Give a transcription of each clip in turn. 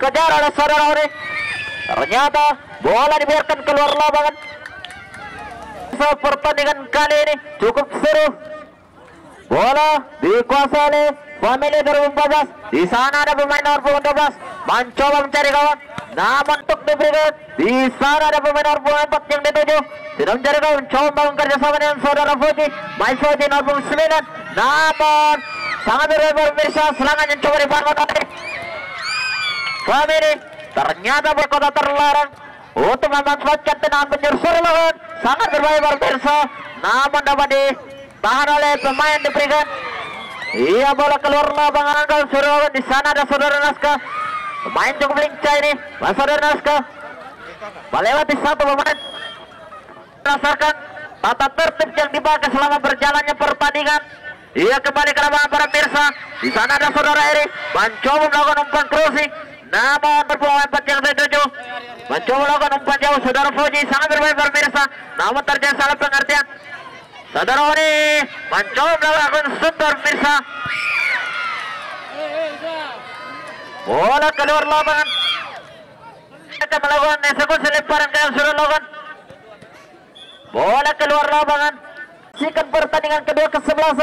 dikejar oleh saudara Ori. Ternyata bola dibiarkan keluar lapangan. Pertandingan kali ini cukup seru. Bola dikuasai oleh Family 2014. Di sana ada pemain nomor 12 mencoba mencari kawan, namun untuk diberikan. Di sana ada pemain nomor 4 yang dituju tidak mencari kawan, mencoba membangun kerjasama dengan saudara Fuji. Main Fuji nomor 9, namun sangat berbahaya pemirsa. Serangan yang coba dibangun oleh Family. Ternyata berkota terlarang untuk memanfaatkan tendangan penjuru serangan. Sangat berbahaya pemirsa, namun dapat ditahan oleh pemain diberikan. Iya, bola keluar lapangan kalau saudara. Di sana ada saudara Naska. Pemain cukup lincah ini, saudara Naska. Melewati satu pemain. Berdasarkan tata tertib yang dipakai selama berjalannya pertandingan. Ia kembali ke lapangan para pemirsa. Di sana ada saudara Eri mencoba melakukan umpan crossing, namun berpemain 4 yang dituju mencoba melakukan umpan jauh. Saudara Fuji sangat berbahaya para pemirsa, namun terjadi salah pengertian. Saudara Eri mencoba melakukan sundur pemirsa. Bola keluar lapangan. Akan melakukan eksekusi lemparan ke yang sudah lakukan. Bola keluar lapangan. Sikan pertandingan kedua ke-11.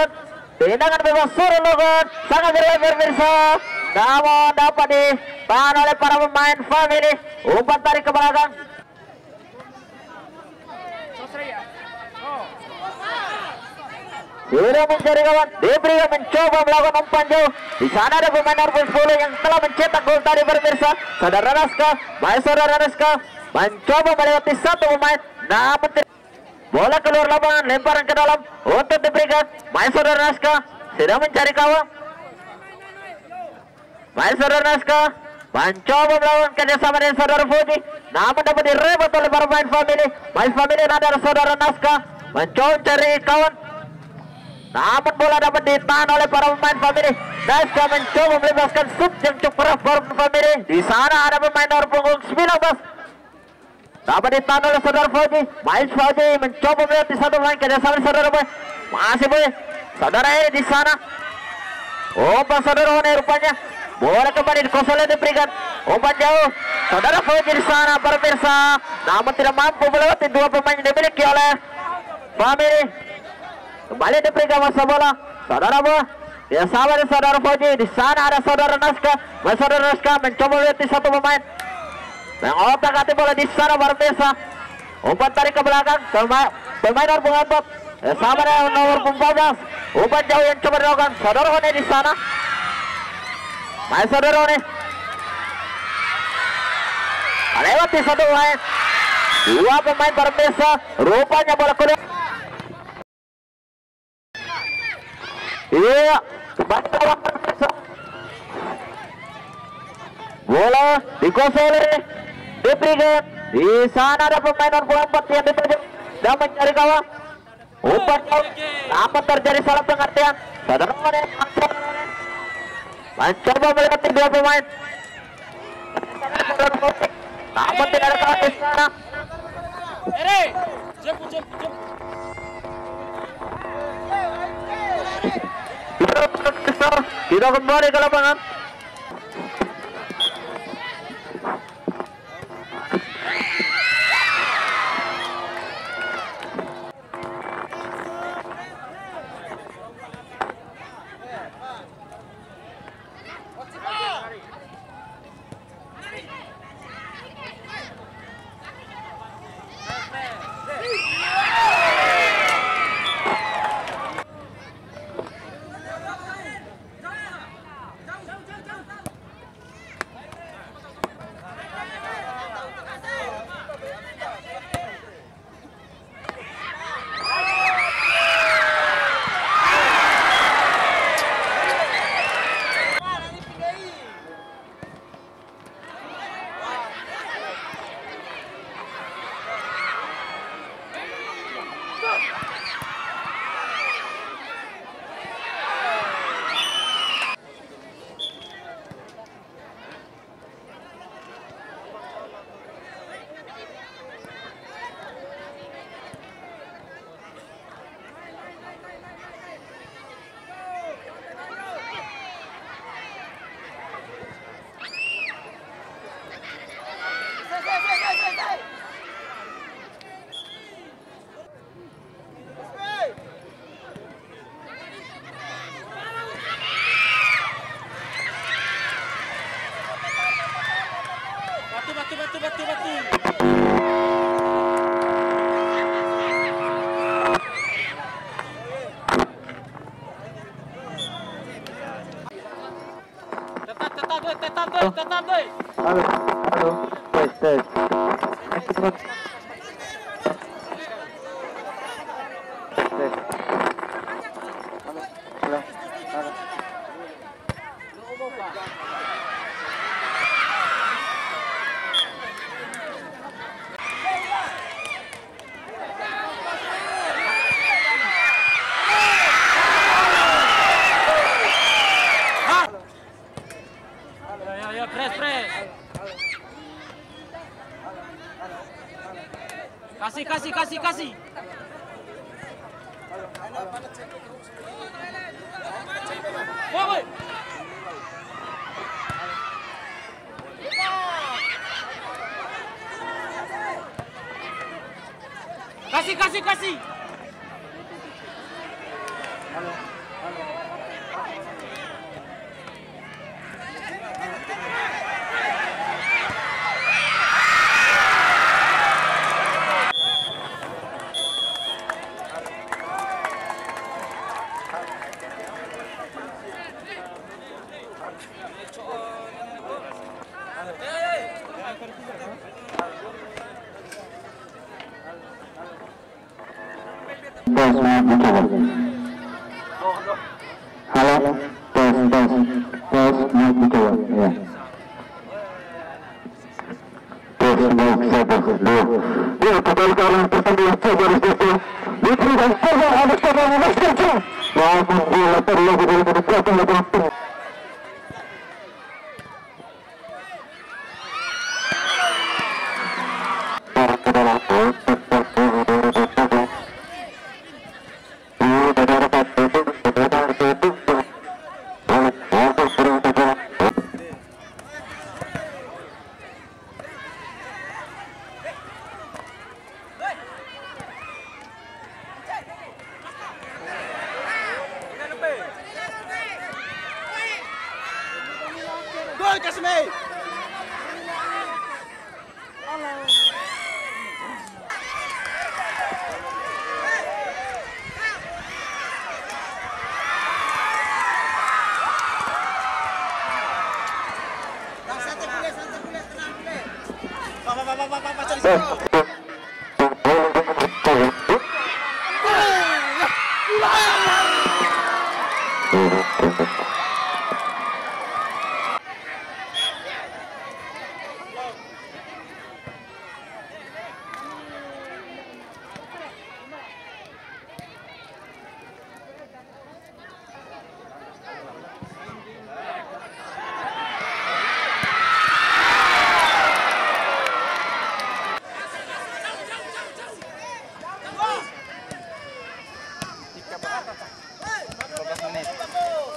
Tendangan bebas sudah lakukan. Sangat berbahaya pemirsa, namun dapat ditahan oleh para pemain Family. Umpan tarik ke belakang. Sudah mencari kawan, diberikan mencoba melakukan umpan jauh. Di sana ada pemain nomor 10 yang telah mencetak gol tadi pemirsa. Saudara Naska, baik saudara Naska mencoba melewati satu pemain, namun bola keluar lapangan, lemparan ke dalam untuk diberikan. Baik saudara Naska sedang mencari kawan. Baik saudara Naska mencoba melakukan kerjasama dengan saudara Fuji, namun dapat direbut oleh para pemain Family. Baik Family ada saudara Naska mencoba mencari kawan, namun bola dapat ditahan oleh para pemain Family. Naska mencoba melepaskan shoot yang cukup keras para Family. Di sana ada pemain nomor punggung 19 dapat ditahan oleh saudara Fuji. Main Fuji mencoba melewati satu pemain kerjasama saudara Boy. Masih Boy. Saudara Eri di sana. Umpan saudara Eri rupanya. Bola kembali dikosong diberikan. Umpan jauh. Saudara Fuji di sana para pemirsa, namun tidak mampu melewati dua pemain yang dimiliki oleh Family. Kembali diberikan masa bola. Saudara Boy. Ya sama dengan saudara Fuji. Di sana ada saudara Naska. Saudara Naska mencoba melewati satu pemain. Mengotak-atik bola di sana para pemirsa. Umpan tarik ke belakang. Pemain nomor 4 sama dengan nomor 14. Umpan jauh yang coba dilakukan saudara One di sana. Main saudara One melewati satu pemain. Dua pemain para pemirsa. Rupanya bola keluar. Iya, kembali ke lawan para pemirsa. Bola dikuasai oleh diberikan. Di sana ada pemain nomor 4 yang dituju dan mencari kawan. Umpan jauh, namun terjadi salah pengertian. Saudara One mencoba melewati dua pemain, namun tidak ada kawan di sana. Kita kembali ke lapangan. Tetap, doi. Halo, tes. Cepat. Tes. Halo. Ya, press. Kasih. Woi. Kasih. Tes, mencoba. Halo, tes, mencoba. Ya. Ya, kembali ke arah pertandingan coba di situ. Diberikan coba ada coba memasukkan. Namun bola terlalu dari belakang lapangan. Gol Kasmi.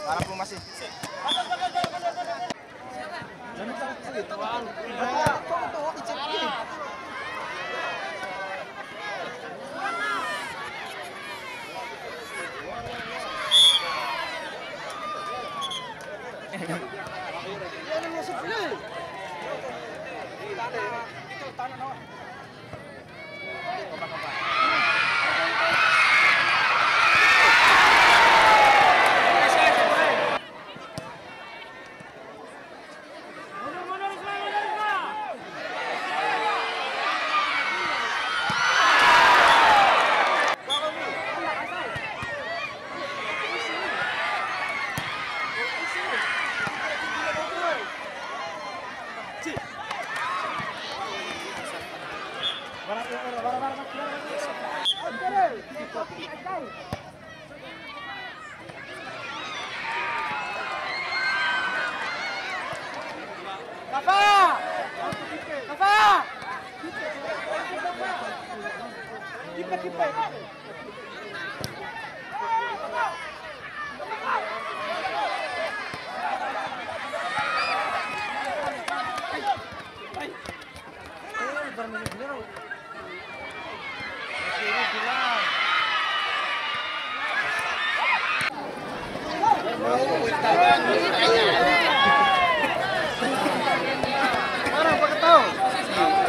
Harap masih. Mana Pak Ketua?